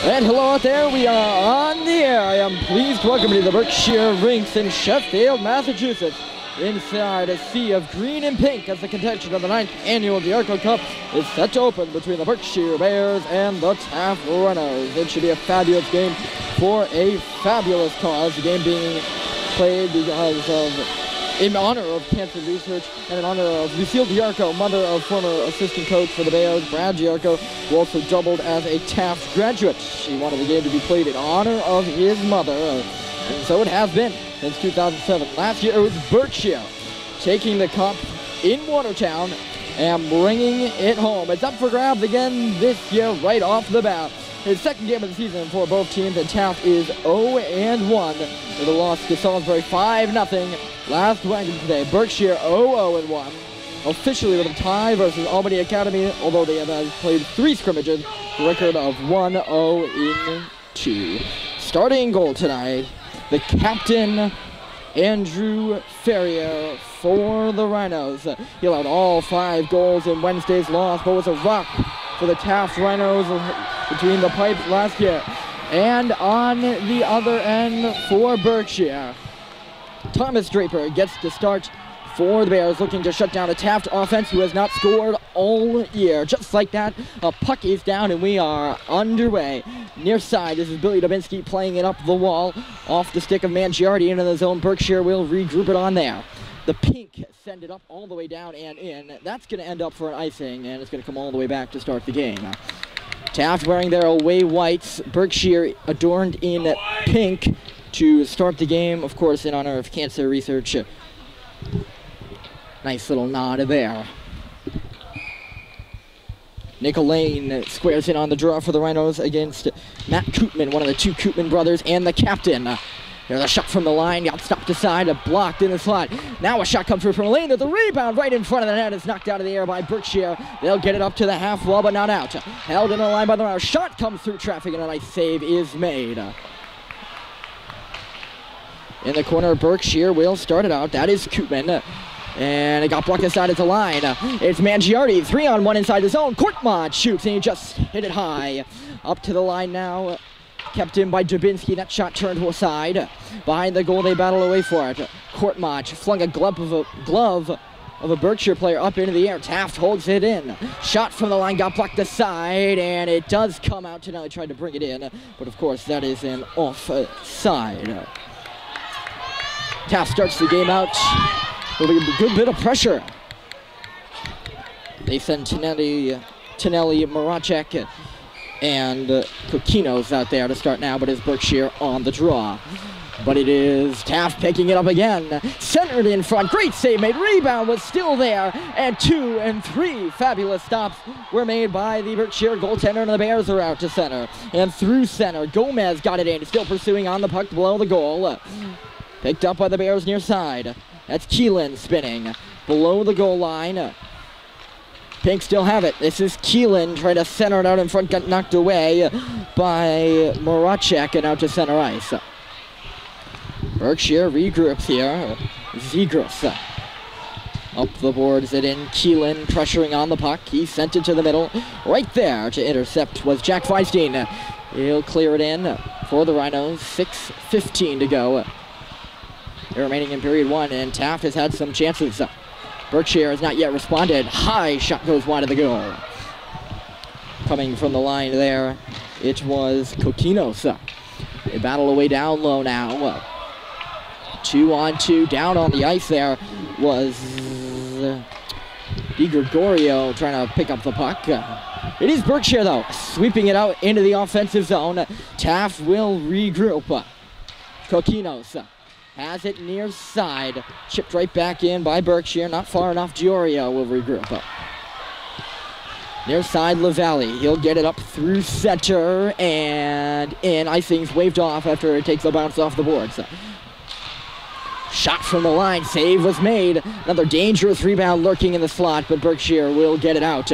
And hello out there, we are on the air. I am pleased to welcome you to the Berkshire Rinks in Sheffield, Massachusetts. Inside a sea of green and pink as the contention of the 9th annual Diarco Cup is set to open between the Berkshire Bears and the Taft Rhinos. It should be a fabulous game for a fabulous cause. The game being played in honor of cancer research and in honor of Lucille Diarco, mother of former assistant coach for the Bears, Brad Diarco, who also doubled as a Taft graduate. He wanted the game to be played in honor of his mother, and so it has been since 2007. Last year it was Berkshire taking the cup in Watertown and bringing it home. It's up for grabs again this year right off the bat. His second game of the season for both teams, and Taft is 0-1 with a loss to Salisbury 5-0 last Wednesday today. Berkshire 0-1, officially with a tie versus Albany Academy, although they have played 3 scrimmages, a record of 1-0-2. Starting goal tonight, the captain, Andrew Ferrier for the Rhinos. He allowed all 5 goals in Wednesday's loss, but was a rock for the Taft Rhinos between the pipes last year. And on the other end for Berkshire, Thomas Draper gets the start for the Bears, looking to shut down a Taft offense who has not scored all year. Just like that, a puck is down and we are underway. Near side, this is Billy Dubinsky playing it up the wall, off the stick of Mangiardi into the zone. Berkshire will regroup it on there. The pink send it up all the way down and in. That's going to end up for an icing, and it's going to come all the way back to start the game. Taft wearing their away whites, Berkshire adorned in pink to start the game, of course, in honor of cancer research. Nice little nod there. Nickel Lane squares in on the draw for the Rhinos against Matt Koopman, one of the 2 Koopman brothers, and the captain. There's a shot from the line, got stopped aside, blocked in the slot. Now a shot comes through from Lane, the rebound right in front of the net is knocked out of the air by Berkshire. They'll get it up to the half wall, but not out. Held in the line by the Rhinos. Shot comes through traffic, and a nice save is made. In the corner, Berkshire will start it out. That is Koopman. And it got blocked aside at the line. It's Mangiardi, 3-on-1 inside the zone. Courtmont shoots, and he just hit it high. Up to the line now. Kept in by Dubinsky. That shot turned aside. Behind the goal, they battle away for it. Courtmont flung a glove of a Berkshire player up into the air. Taft holds it in. Shot from the line, got blocked aside, and it does come out. Tonelli tried to bring it in, but of course that is an offside. Taft starts the game out with a good bit of pressure. They send Tonelli, Maracek, and Coquinos out there to start now, but it's Berkshire on the draw. But it is Taft picking it up again. Centered in front. Great save made. Rebound was still there. And 2 and 3 fabulous stops were made by the Berkshire goaltender, and the Bears are out to center. And through center, Gomez got it in. Still pursuing on the puck below the goal. Picked up by the Bears near side. That's Keelan spinning below the goal line. Pink still have it. This is Keelan trying to center it out in front. Got knocked away by Maracek and out to center ice. Berkshire regroups here. Zegras up the boards it in. Keelan pressuring on the puck. He sent it to the middle. Right there to intercept was Jack Feinstein. He'll clear it in for the Rhinos. 6:15 to go. They're remaining in period 1, and Taft has had some chances. Berkshire has not yet responded. High shot goes wide of the goal. Coming from the line there, it was Coquinos. They battle away down low now. 2-on-2 down on the ice there was Di Gregorio trying to pick up the puck. It is Berkshire though, sweeping it out into the offensive zone. Taft will regroup. Coquinos has it near side. Chipped right back in by Berkshire. Not far enough. Giorio will regroup. Near side, LaValle. He'll get it up through center and in. Icing's waved off after it takes a bounce off the boards. Shot from the line. Save was made. Another dangerous rebound lurking in the slot, but Berkshire will get it out.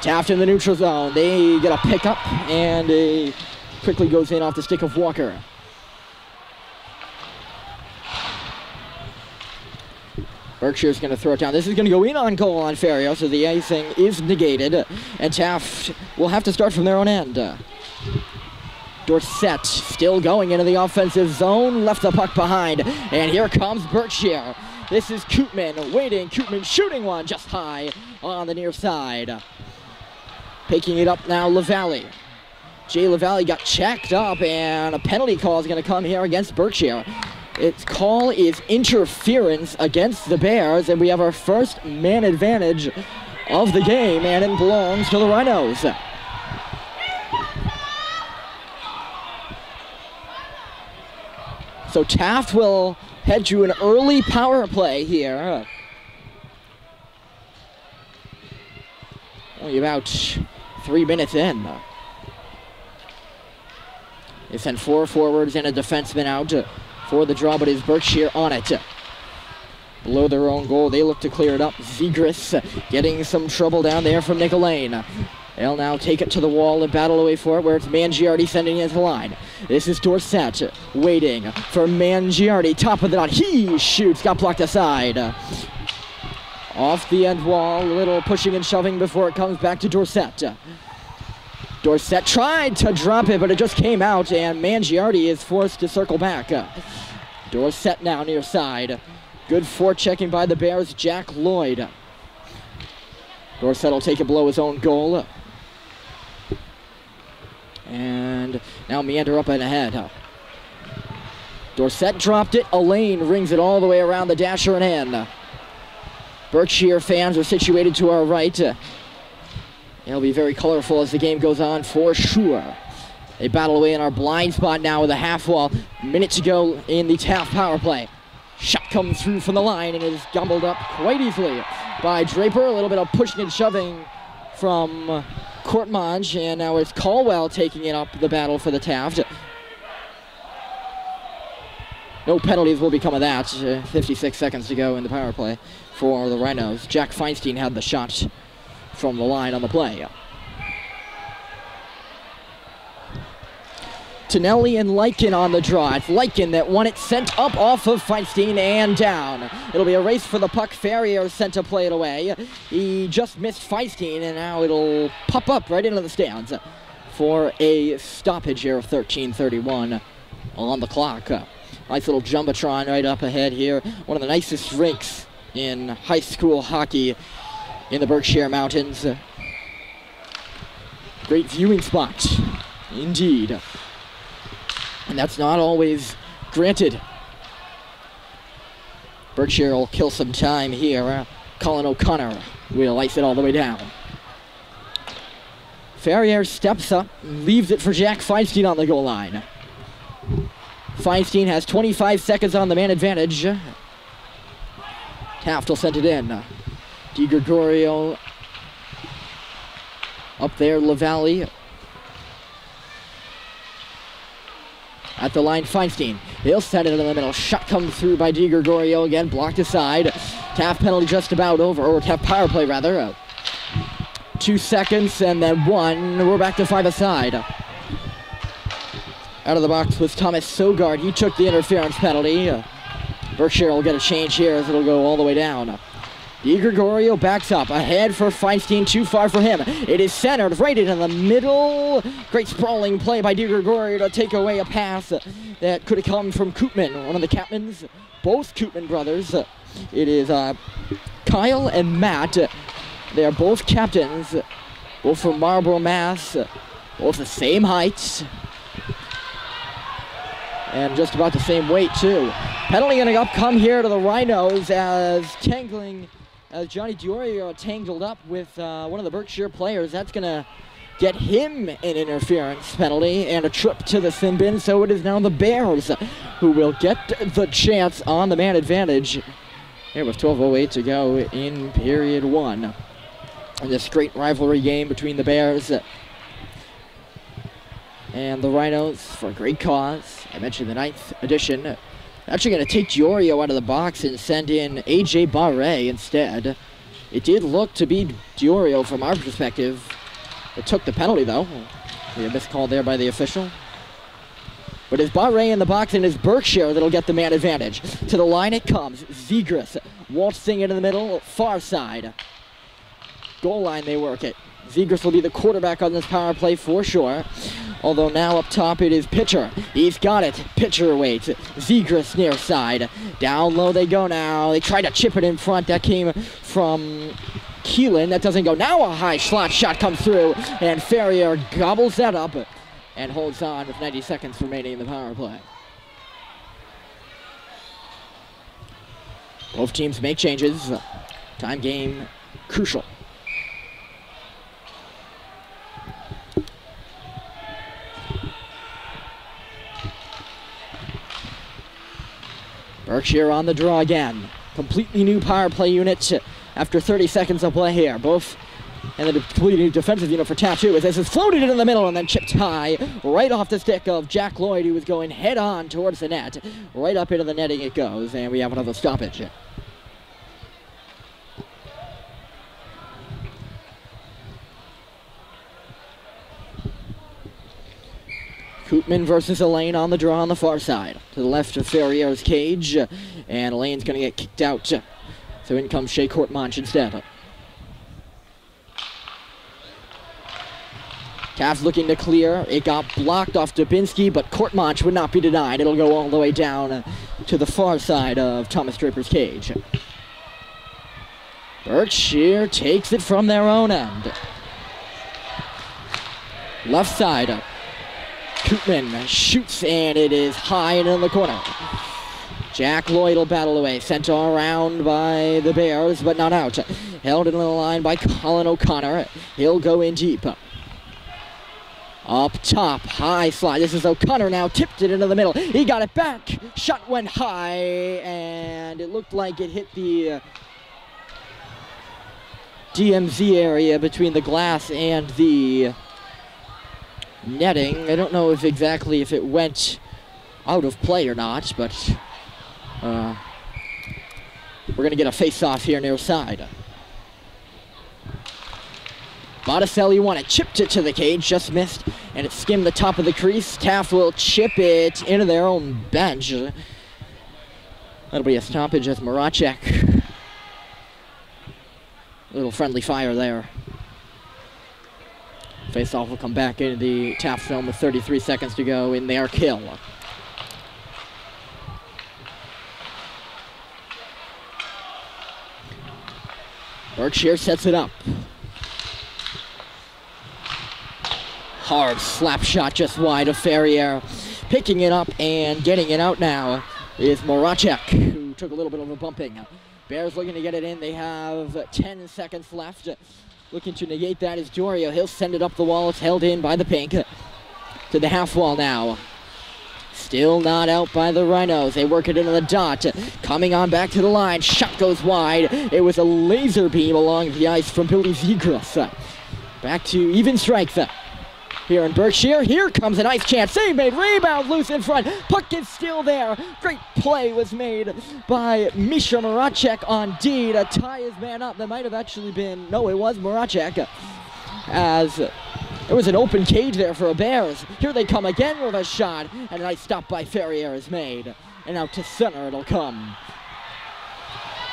Taft in the neutral zone. They get a pickup, and it quickly goes in off the stick of Walker. Berkshire's going to throw it down. This is going to go in on goal on Ferrier, so the icing is negated, and Taft will have to start from their own end. Dorset still going into the offensive zone, left the puck behind, and here comes Berkshire. This is Koopman waiting, Koopman shooting one just high on the near side. Picking it up now, LaValle. Jay LaValle got checked up, and a penalty call is going to come here against Berkshire. Its call is interference against the Bears, and we have our first man advantage of the game, and it belongs to the Rhinos. So Taft will head to an early power play here. Only about 3 minutes in. They send 4 forwards and a defenseman out for the draw, but is Berkshire on it. Below their own goal, they look to clear it up. Zegras getting some trouble down there from Nicolane. They'll now take it to the wall and battle away for it, where it's Mangiardi sending it to the line. This is Dorset waiting for Mangiardi. Top of the knot. He shoots. Got blocked aside. Off the end wall. A little pushing and shoving before it comes back to Dorset. Dorset tried to drop it, but it just came out, and Mangiardi is forced to circle back. Dorset now near side. Good forechecking by the Bears, Jack Lloyd. Dorset will take it below his own goal. And now meander up and ahead. Dorset dropped it. Elaine rings it all the way around the dasher and in. Berkshire fans are situated to our right. It'll be very colorful as the game goes on for sure. They battle away in our blind spot now with a half wall. Minute to go in the Taft power play. Shot comes through from the line and is gumbled up quite easily by Draper. A little bit of pushing and shoving from Courtmange, and now it's Caldwell taking it up the battle for the Taft. No penalties will become of that. 56 seconds to go in the power play for the Rhinos. Jack Feinstein had the shot from the line on the play. Tonelli and Lykin on the draw. It's Lykin that won it, sent up off of Feinstein and down. It'll be a race for the puck. Ferrier sent to play it away. He just missed Feinstein, and now it'll pop up right into the stands for a stoppage here of 13:31 on the clock. Nice little jumbotron right up ahead here. One of the nicest rinks in high school hockey in the Berkshire Mountains. Great viewing spot, indeed. And that's not always granted. Berkshire will kill some time here. Colin O'Connor will ice it all the way down. Ferrier steps up, leaves it for Jack Feinstein on the goal line. Feinstein has 25 seconds on the man advantage. Taft will send it in. DiGregorio up there, LaValle. At the line, Feinstein. He'll send it in the middle. Shot comes through by DiGregorio again, blocked aside. Taft penalty just about over, or Taft power play rather. 2 seconds and then 1. We're back to 5 aside. Out of the box was Thomas Sogard. He took the interference penalty. Berkshire will get a change here as it'll go all the way down. DiGregorio backs up, ahead for Feinstein, too far for him. It is centered right in the middle. Great sprawling play by DiGregorio to take away a pass that could have come from Koopman, one of the captains, both Koopman brothers. It is Kyle and Matt. They are both captains, both from Marlborough, Mass, both the same height, and just about the same weight, too. Penalty going to come here to the Rhinos as Johnny Diorio tangled up with one of the Berkshire players. That's going to get him an interference penalty and a trip to the sin bin. So it is now the Bears who will get the chance on the man advantage. Here with 12:08 to go in period 1. In this great rivalry game between the Bears and the Rhinos for a great cause. I mentioned the 9th edition. Actually going to take Diorio out of the box and send in A.J. Barre instead. It did look to be Diorio from our perspective. It took the penalty, though. A miscall there by the official. But it's Barre in the box, and it's Berkshire that'll get the man advantage. To the line it comes. Zegras waltzing into the middle, far side. Goal line, they work it. Zegras will be the quarterback on this power play for sure. Although now up top it is pitcher. He's got it. Pitcher waits. Zegras near side. Down low they go now. They try to chip it in front. That came from Keelan. That doesn't go. Now a high slot shot comes through. And Ferrier gobbles that up and holds on with 90 seconds remaining in the power play. Both teams make changes. Time game crucial. Berkshire on the draw again. Completely new power play unit after 30 seconds of play here. Both and the completely new defensive unit for Taft too, as this is floated into the middle and then chipped high right off the stick of Jack Lloyd, who was going head on towards the net. Right up into the netting it goes, and we have another stoppage. Koopman versus Elaine on the draw on the far side. To the left of Ferrier's cage, and Elaine's going to get kicked out. So in comes Shea Courtmanche instead. Taft looking to clear. It got blocked off Dubinsky, but Courtmanche would not be denied. It'll go all the way down to the far side of Thomas Draper's cage. Berkshire takes it from their own end. Left side. Koopman shoots, and it is high and in the corner. Jack Lloyd will battle away. Sent around by the Bears, but not out. Held in the line by Colin O'Connor. He'll go in deep. Up top, high slide. This is O'Connor now. Tipped it into the middle. He got it back. Shot went high, and it looked like it hit the DMZ area between the glass and the netting. I don't know if exactly if it went out of play or not, but we're going to get a face-off here near side. Botticelli won it, chipped it to the cage, just missed, and it skimmed the top of the crease. Taft will chip it into their own bench. That'll be a stoppage as Maracek. A little friendly fire there. Face-off will come back into the Taft film with 33 seconds to go in their kill. Berkshire sets it up. Hard slap shot just wide of Ferrier. Picking it up and getting it out now is Maracek, who took a little bit of a bumping. Bears looking to get it in. They have 10 seconds left. Looking to negate that is Dorio. He'll send it up the wall. It's held in by the Pink. To the half wall now. Still not out by the Rhinos. They work it into the dot. Coming on back to the line. Shot goes wide. It was a laser beam along the ice from Billy Zegras. Back to even strength. Here in Berkshire. Here comes a nice chance. Save made. Rebound loose in front. Puck is still there. Great play was made by Misha Maracek on D to tie his man up. That might have actually been, no, it was Maracek, as it was an open cage there for a Bears. Here they come again with a shot, and a nice stop by Ferrier is made. And out to center it'll come.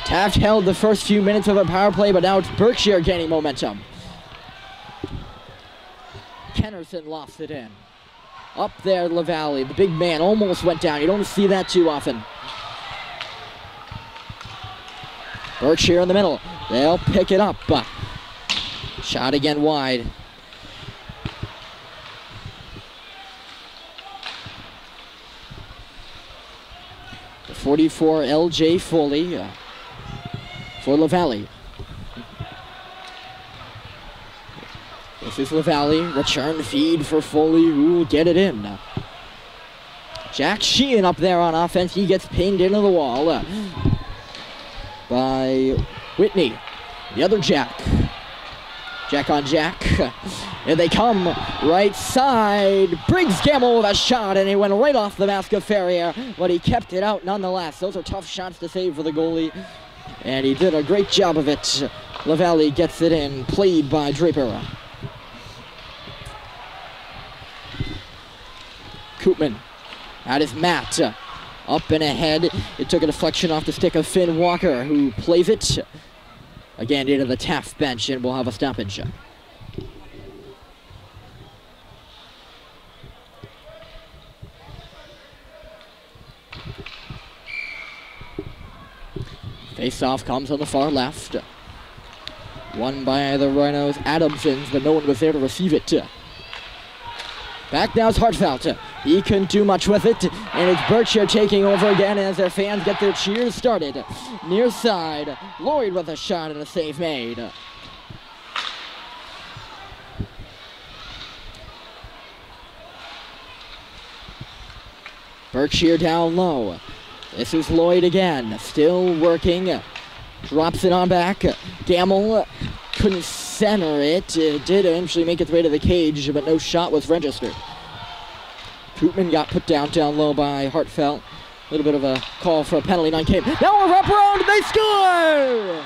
Taft held the first few minutes of a power play, but now it's Berkshire gaining momentum. Kennerson lost it in. Up there, LaValle, the big man, almost went down. You don't see that too often. Berkshire in the middle. They'll pick it up. Shot again wide. The 44, LJ Foley for LaValle. This is LaValle, return feed for Foley, who will get it in. Jack Sheehan up there on offense. He gets pinned into the wall by Whitney. The other Jack. Jack on Jack. Here they come. Right side. Briggs Gamble with a shot, and he went right off the mask of Ferrier, but he kept it out nonetheless. Those are tough shots to save for the goalie, and he did a great job of it. LaValle gets it in, played by Draper. Koopman at his mat, up and ahead. It took a deflection off the stick of Finn Walker, who plays it again into the Taft bench, and we'll have a stoppage. Face-off comes on the far left. Won by the Rhinos, Adamsons, but no one was there to receive it. Back now is Hartfeld. He couldn't do much with it, and it's Berkshire taking over again as their fans get their cheers started. Near side, Lloyd with a shot and a save made. Berkshire down low. This is Lloyd again, still working. Drops it on back. Gamble couldn't center it. Did eventually make its way to the cage, but no shot was registered. Koopman got put down low by Hartfeld. A little bit of a call for a penalty. 9 came. Now a wraparound, and they score!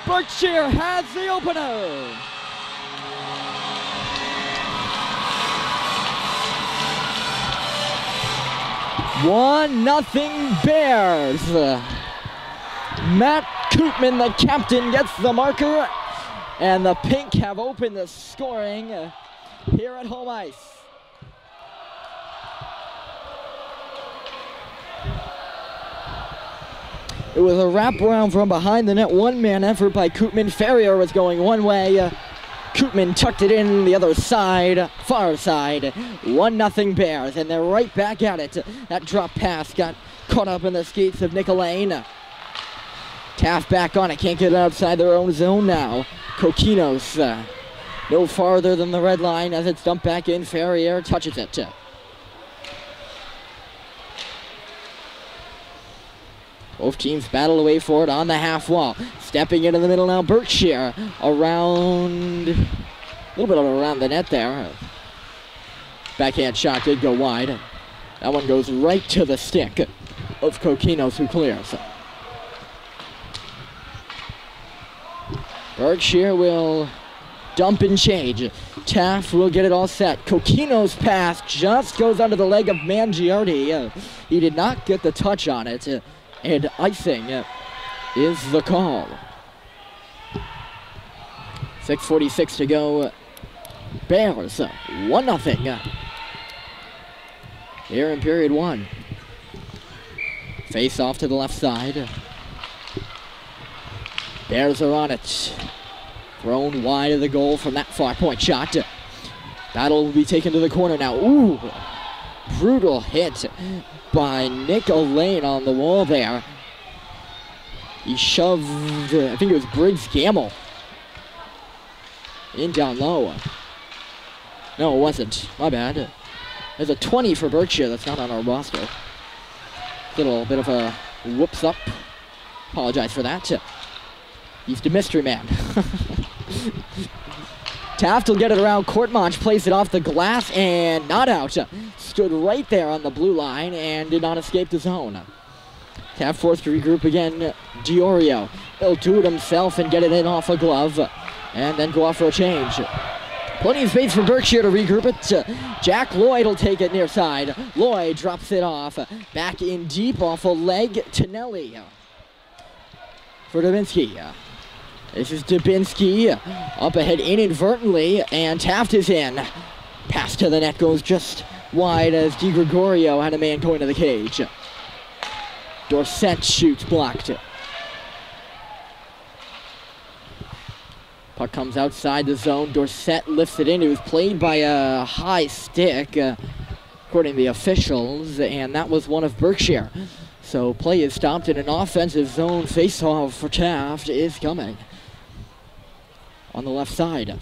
Berkshire has the opener. One nothing Bears. Matt Koopman, the captain, gets the marker, and the Pink have opened the scoring here at home ice. It was a wraparound from behind the net, one-man effort by Koopman. Ferrier was going one way. Koopman tucked it in the other side, far side. 1-0 Bears, and they're right back at it. That drop pass got caught up in the skates of Nicolane. Taft back on it, can't get it outside their own zone now. Coquinos no farther than the red line as it's dumped back in. Ferrier touches it. Both teams battle away for it on the half wall. Stepping into the middle now, Berkshire around, a little bit around the net there. Backhand shot did go wide. That one goes right to the stick of Coquinos, who clears. Berkshire will dump and change. Taft will get it all set. Coquinos' pass just goes under the leg of Mangiardi. He did not get the touch on it. And icing is the call. 6:46 to go. Bears 1-0 here in period 1. Face off to the left side. Bears are on it. Thrown wide of the goal from that far point shot. Battle will be taken to the corner now. Ooh, brutal hit by Nick Lane on the wall there. He shoved, I think it was Briggs Gamble, in down low. No, it wasn't. My bad. There's a 20 for Berkshire that's not on our roster. Little bit of a whoops up. Apologize for that. He's the mystery man. Taft will get it around. Courtmanch plays it off the glass and not out. Stood right there on the blue line and did not escape the zone. Taft forced to regroup again. Diorio. He'll do it himself and get it in off a glove and then go off for a change. Plenty of space for Berkshire to regroup it. Jack Lloyd will take it near side. Lloyd drops it off. Back in deep off a leg. Tonelli for Dubinsky. This is Dubinsky up ahead inadvertently, and Taft is in. Pass to the net goes just wide as DiGregorio had a man going to the cage. Dorsett shoots blocked. Puck comes outside the zone. Dorsett lifts it in. It was played by a high stick, according to the officials, and that was one of Berkshire. So play is stopped, and an offensive zone face-off for Taft is coming on the left side.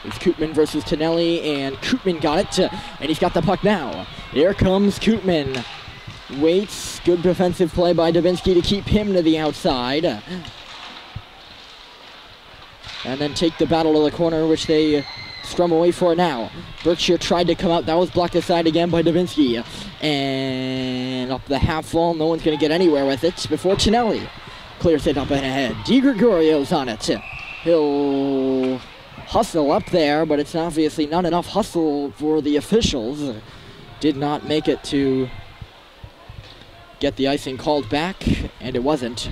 It's Koopman versus Tonelli, and Koopman got it, and he's got the puck now. Here comes Koopman. Waits, good defensive play by Dubinsky to keep him to the outside. And then take the battle to the corner, which they scrum away for now. Berkshire tried to come out. That was blocked aside again by Dubinsky. And up the half wall, no one's going to get anywhere with it before Tonelli clears it up and ahead. DiGregorio's on it. He'll hustle up there, but it's obviously not enough hustle for the officials. Did not make it to get the icing called back, and it wasn't.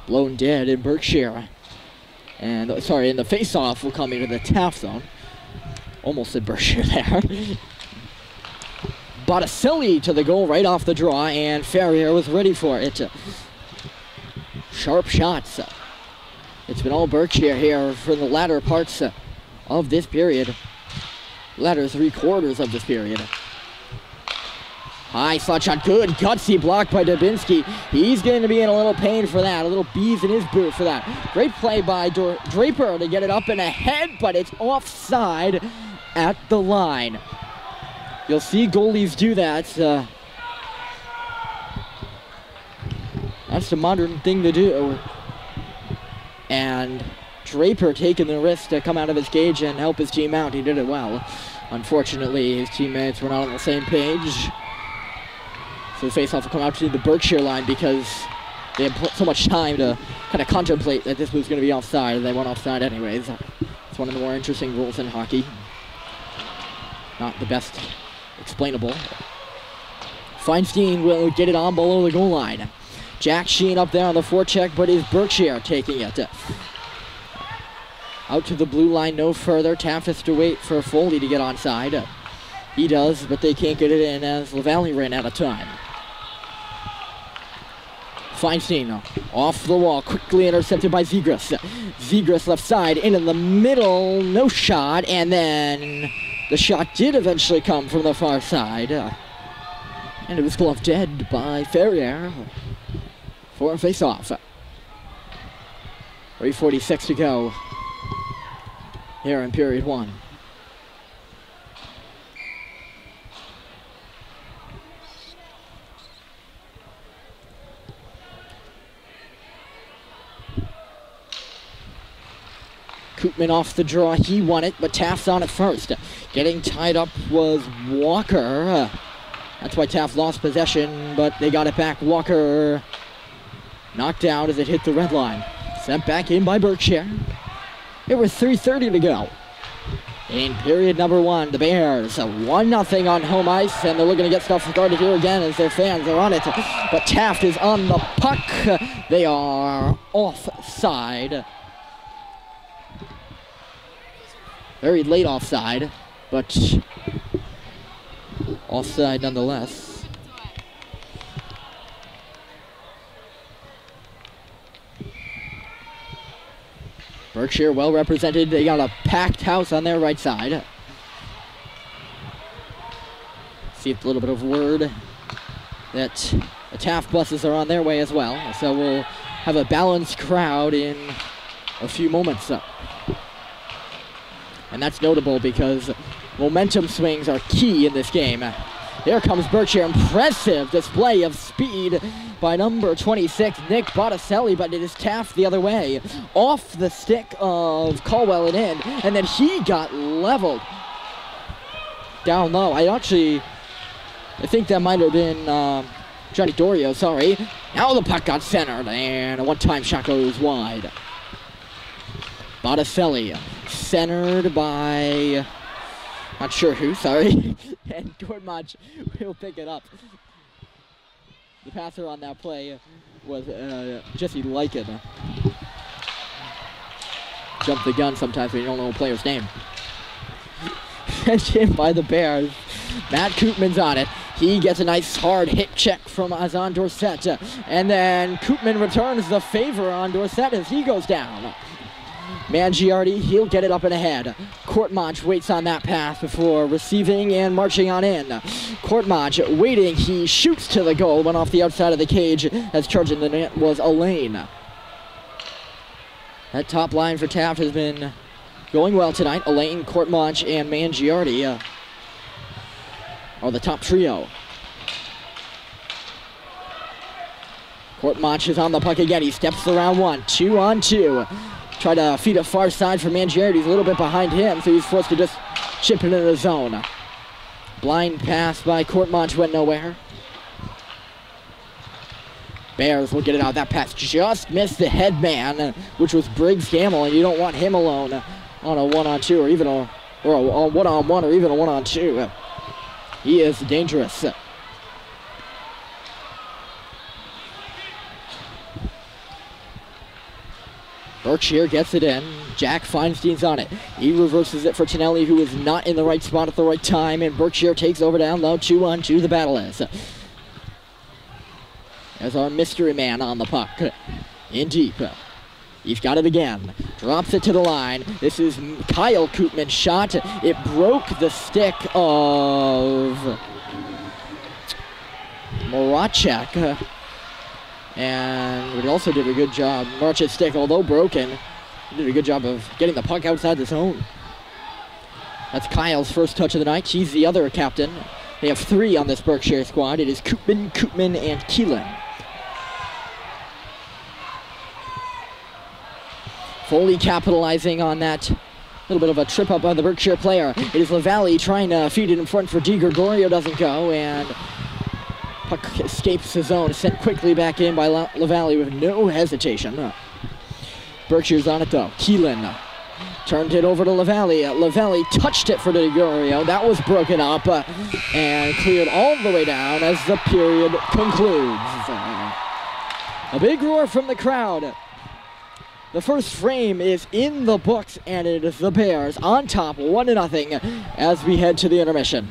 Blown dead in Berkshire. And, sorry, and the face-off will come into the Taft zone. Almost said Berkshire there. Botticelli to the goal right off the draw, and Ferrier was ready for it. Sharp shots. It's been all Berkshire here for the latter parts of this period. Latter 3/4 of this period. High slot shot, good, gutsy block by Dubinsky. He's going to be in a little pain for that, a little bees in his boot for that. Great play by Draper to get it up and ahead, but it's offside at the line. You'll see goalies do that. That's the modern thing to do. And Draper taking the risk to come out of his cage and help his team out. He did it well. Unfortunately, his teammates were not on the same page. So the face-off will come out to the Berkshire line because they had so much time to kind of contemplate that this was going to be offside, and they went offside anyways. It's one of the more interesting rules in hockey. Not the best explainable. Feinstein will get it on below the goal line. Jack Sheen up there on the forecheck, but is Berkshire taking it. Out to the blue line, no further. Taft has to wait for Foley to get onside. He does, but they can't get it in as LaValle ran out of time. Feinstein off the wall, quickly intercepted by Zegras. Zegras left side, in the middle, no shot, and then the shot did eventually come from the far side. And it was gloved dead by Ferrier for a face-off. 3:46 to go here in period one. Koopman off the draw, he won it, but Taft's on it first. Getting tied up was Walker. That's why Taft lost possession, but they got it back. Walker knocked out as it hit the red line. Sent back in by Berkshire. It was 3:30 to go. In period number one, the Bears 1-0 on home ice, and they're looking to get stuff started here again as their fans are on it. But Taft is on the puck. They are offside. Very late offside, but offside nonetheless. Berkshire well represented. They got a packed house on their right side. See a little bit of word that the Taft buses are on their way as well. So we'll have a balanced crowd in a few moments. And that's notable because momentum swings are key in this game. Here comes Berkshire. Impressive display of speed by number 26, Nick Botticelli, but it is Taft the other way. Off the stick of Caldwell and in, and then he got leveled down low. I think that might have been Johnny Dorio, sorry. Now the puck got centered, and a one-time shot goes wide. Botticelli centered by, not sure who, sorry. And Dortmund will pick it up. The passer on that play was Jesse Lyken. Jump the gun sometimes when you don't know a player's name. Sent in by the Bears. Matt Koopman's on it. He gets a nice hard hit check from Azan Dorset. And then Koopman returns the favor on Dorset as he goes down. Mangiardi, he'll get it up and ahead. Courtmont waits on that pass before receiving and marching on in. Courtmont waiting, he shoots to the goal, went off the outside of the cage as charging the net was Elaine. That top line for Taft has been going well tonight. Elaine, Courtmont, and Mangiardi are the top trio. Courtmont is on the puck again. He steps around one, 2-on-2. Try to feed a far side for Mangiardi. He's a little bit behind him, so he's forced to just chip it into the zone. Blind pass by Courtmont went nowhere. Bears will get it out. That pass just missed the head man, which was Briggs Gamble, and you don't want him alone on a 1-on-2 or even a 1-on-1 or even a 1-on-2. He is dangerous. Berkshire gets it in. Jack Feinstein's on it. He reverses it for Tonelli, who is not in the right spot at the right time, and Berkshire takes over down low. 2-on-2 the battle is. There's our mystery man on the puck. In deep. He's got it again. Drops it to the line. This is Kyle Koopman's shot. It broke the stick of Moracek. And we also did a good job. Moracek's stick, although broken, he did a good job of getting the puck outside the zone. That's Kyle's first touch of the night. She's the other captain. They have 3 on this Berkshire squad. It is Koopman, and Keelan. Foley capitalizing on that little bit of a trip up on the Berkshire player. It is LaValle trying to feed it in front for D. Gregorio, doesn't go, and puck escapes the zone, sent quickly back in by LaValle with no hesitation. Berkshire's on it though. Keelan turned it over to LaValle. LaValle touched it for De Gregorio. That was broken up and cleared all the way down as the period concludes. A big roar from the crowd. The first frame is in the books, and it is the Bears on top 1-0 as we head to the intermission.